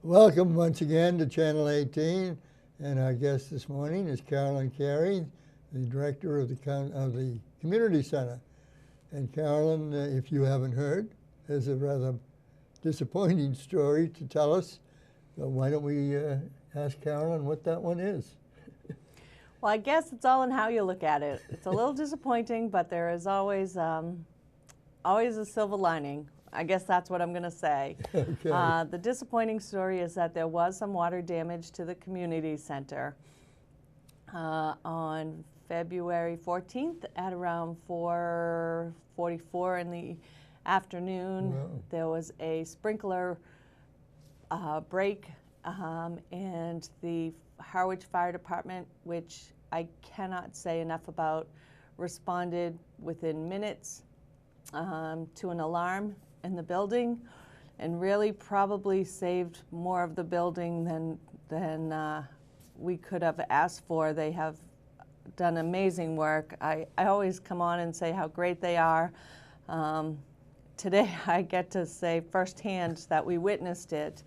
Welcome once again to Channel 18, and our guest this morning is Carolyn Carey, the director of the Community Center. And Carolyn, if you haven't heard, has a rather disappointing story to tell us. So why don't we ask Carolyn what that one is? Well, I guess it's all in how you look at it. It's a little disappointing, but there is always a silver lining. I guess that's what I'm going to say. Okay. The disappointing story is that there was some water damage to the community center on February 14th at around 4:44 in the afternoon. Wow. There was a sprinkler break, and the Harwich Fire Department, which I cannot say enough about, responded within minutes to an alarm in the building, and really probably saved more of the building than we could have asked for. They have done amazing work. I always come on and say how great they are. Today I get to say firsthand that we witnessed it.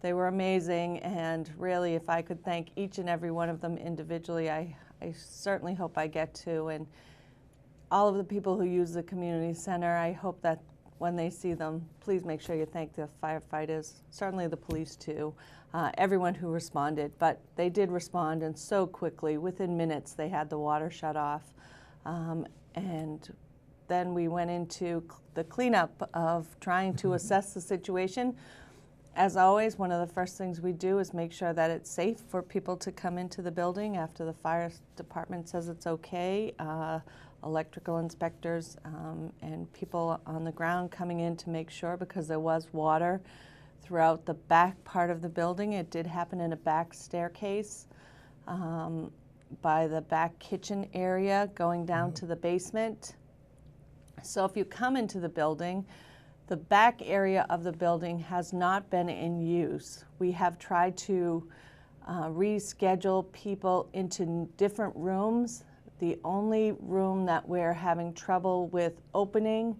They were amazing, and really if I could thank each and every one of them individually, I certainly hope I get to. And all of the people who use the community center, I hope that when they see them, please make sure you thank the firefighters, certainly the police too, everyone who responded. But they did respond, and so quickly, within minutes, they had the water shut off. And then we went into the cleanup of trying to assess the situation. As always, one of the first things we do is make sure that it's safe for people to come into the building after the fire department says it's okay. Electrical inspectors and people on the ground coming in to make sure, because there was water throughout the back part of the building. It did happen in a back staircase by the back kitchen area going down to the basement. So if you come into the building, the back area of the building has not been in use. We have tried to reschedule people into different rooms. The only room that we're having trouble with opening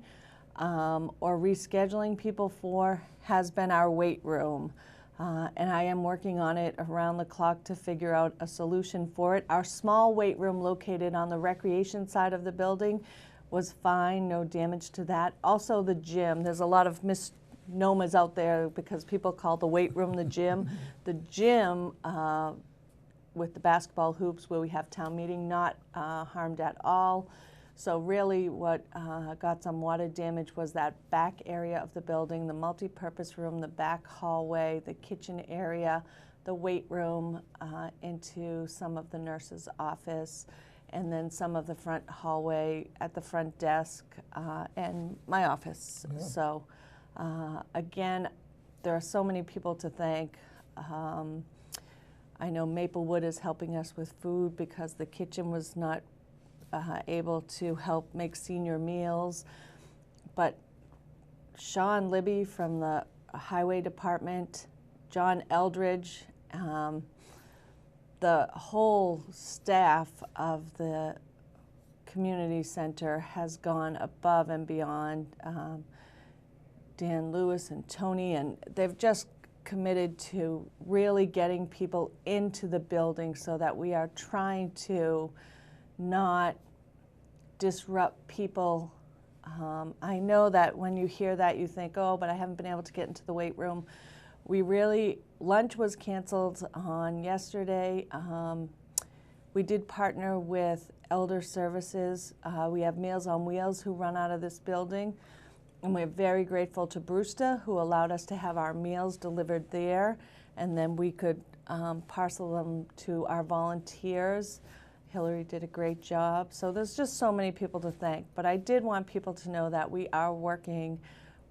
or rescheduling people for has been our weight room. And I am working on it around the clock to figure out a solution for it. Our small weight room located on the recreation side of the building was fine, no damage to that. Also the gym, there's a lot of misnomers out there because people call the weight room the gym. The gym with the basketball hoops where we have town meeting, not harmed at all. So really what got some water damage was that back area of the building, the multi-purpose room, the back hallway, the kitchen area, the weight room into some of the nurse's office, and then some of the front hallway at the front desk and my office. Yeah. So again, there are so many people to thank. I know Maplewood is helping us with food because the kitchen was not able to help make senior meals. But Sean Libby from the Highway Department, John Eldridge, the whole staff of the community center has gone above and beyond. Dan Lewis and Tony, and they've just committed to really getting people into the building so that we are trying to not disrupt people. I know that when you hear that you think, oh, but I haven't been able to get into the weight room. Lunch was canceled on yesterday. We did partner with Elder Services. We have Meals on Wheels who run out of this building. And we're very grateful to Brewster, who allowed us to have our meals delivered there, and then we could parcel them to our volunteers. Hillary did a great job. So there's just so many people to thank. But I did want people to know that we are working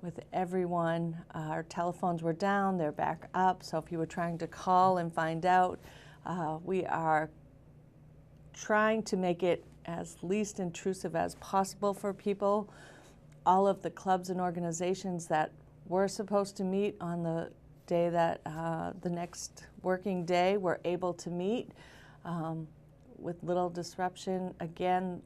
with everyone. Our telephones were down, they're back up. So if you were trying to call and find out, we are trying to make it as least intrusive as possible for people. All of the clubs and organizations that were supposed to meet on the day that the next working day were able to meet with little disruption. Again,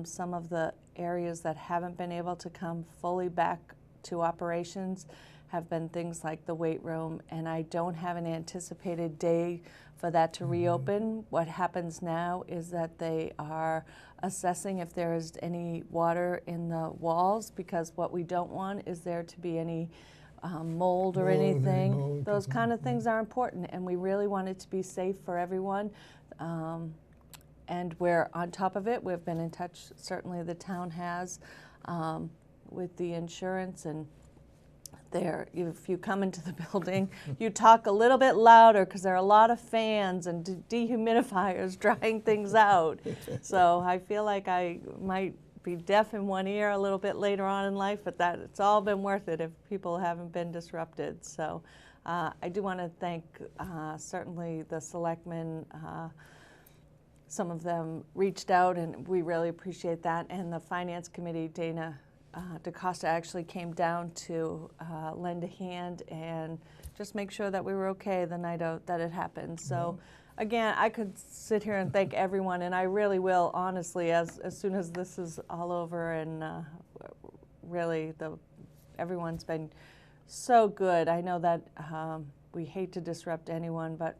some of the areas that haven't been able to come fully back to operations have been things like the weight room, and I don't have an anticipated day for that to reopen. What happens now is that they are assessing if there is any water in the walls, because what we don't want is there to be any mold or anything. mold Those to kind of come, things are important, and we really want it to be safe for everyone. And we're on top of it. We've been in touch, certainly the town has, with the insurance, and if you come into the building, you talk a little bit louder because there are a lot of fans and dehumidifiers drying things out. So I feel like I might be deaf in one ear a little bit later on in life, but that it's all been worth it if people haven't been disrupted. So I do want to thank certainly the selectmen. Some of them reached out, and we really appreciate that. And the Finance Committee, Dana DaCosta actually came down to lend a hand and just make sure that we were okay the night that it happened. So again, I could sit here and thank everyone, and I really will, honestly, as soon as this is all over. And really, everyone's been so good. I know that we hate to disrupt anyone, but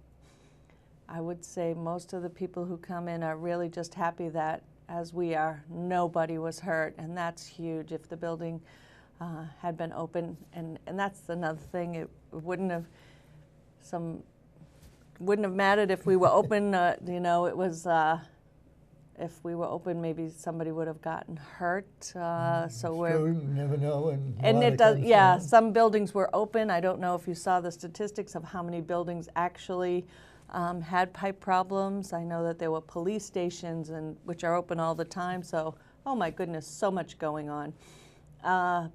I would say most of the people who come in are really just happy that, as we are, nobody was hurt, and that's huge. If the building had been open, and that's another thing, it wouldn't have mattered if we were open. You know, it was if we were open, maybe somebody would have gotten hurt. So you never know. And it does, yeah. Some buildings were open. I don't know if you saw the statistics of how many buildings actually had pipe problems. I know that there were police stations, which are open all the time. So, oh my goodness, so much going on.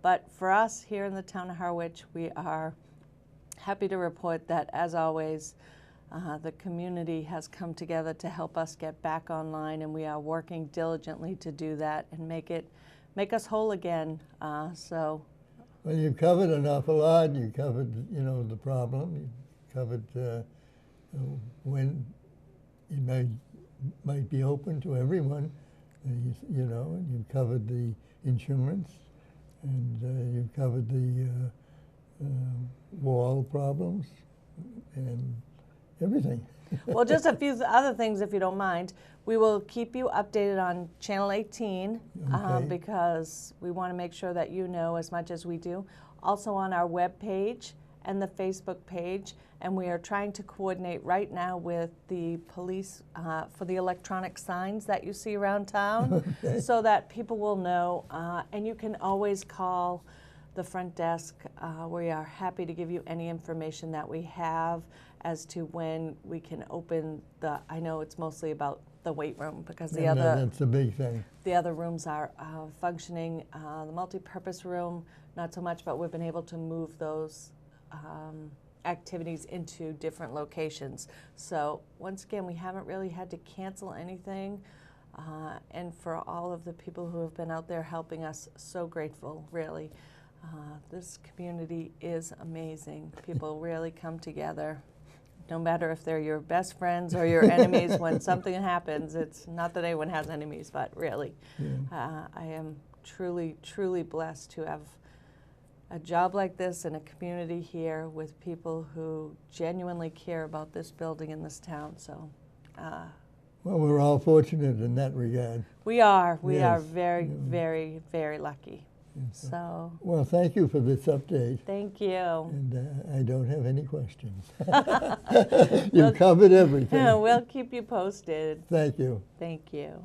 But for us here in the town of Harwich, we are happy to report that, as always, the community has come together to help us get back online, and we are working diligently to do that and make us whole again. Well, you've covered an awful lot. You covered, the problem. You covered when it might be open to everyone, and you've covered the insurance, and you've covered the wall problems, and everything. Well, just a few other things, if you don't mind. We will keep you updated on Channel 18 because we want to make sure that you know as much as we do. Also on our web page and the Facebook page, and we are trying to coordinate right now with the police for the electronic signs that you see around town, so that people will know. And you can always call the front desk. We are happy to give you any information that we have as to when we can open I know it's mostly about the weight room, because that's a big thing. The other rooms are functioning. The multi-purpose room, not so much, but we've been able to move those activities into different locations. So once again, we haven't really had to cancel anything, and for all of the people who have been out there helping us, so grateful, really. This community is amazing. People really come together, no matter if they're your best friends or your enemies. When something happens, it's not that anyone has enemies, but really, I am truly, truly blessed to have a job like this and a community here with people who genuinely care about this building in this town. So, well, we're all fortunate in that regard. We are. We are very, very, very lucky. Yes. So. Well, thank you for this update. Thank you. And I don't have any questions. You've covered everything. We'll keep you posted. Thank you. Thank you.